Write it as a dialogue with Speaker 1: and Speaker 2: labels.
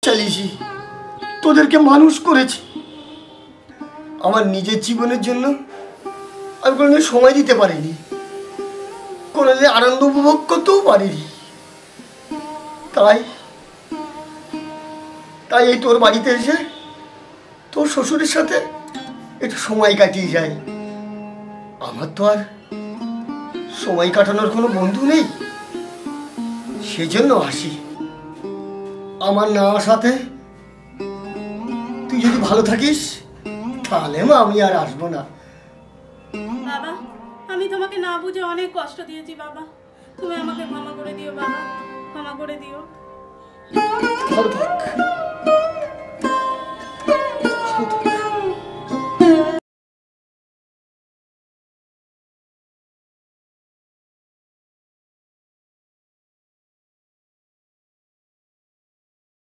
Speaker 1: চালিয়েছি, তোদেরকে মানুষ করেছি। আমার নিজের জীবনের জন্য আমি কোনোদিন সময় দিতে পারিনি, কোনোদিন আনন্দ উপভোগ করতেও পারিনি। তাই তাই এই তোর বাড়িতে এসে তোর শ্বশুরের সাথে একটু সময় কাটিয়ে যাই। আমার তো আর সময় কাটানোর কোনো বন্ধু নেই, সেজন্য আসি। আমার না আসাতে তুই যদি ভালো থাকিস তাহলে আমি আর আসবো না।
Speaker 2: বাবা, আমি তোমাকে না বুঝে অনেক কষ্ট দিয়েছি বাবা, তুমি আমাকে ক্ষমা করে দিও বাবা, ক্ষমা করে দিও।
Speaker 1: ভালো থাক।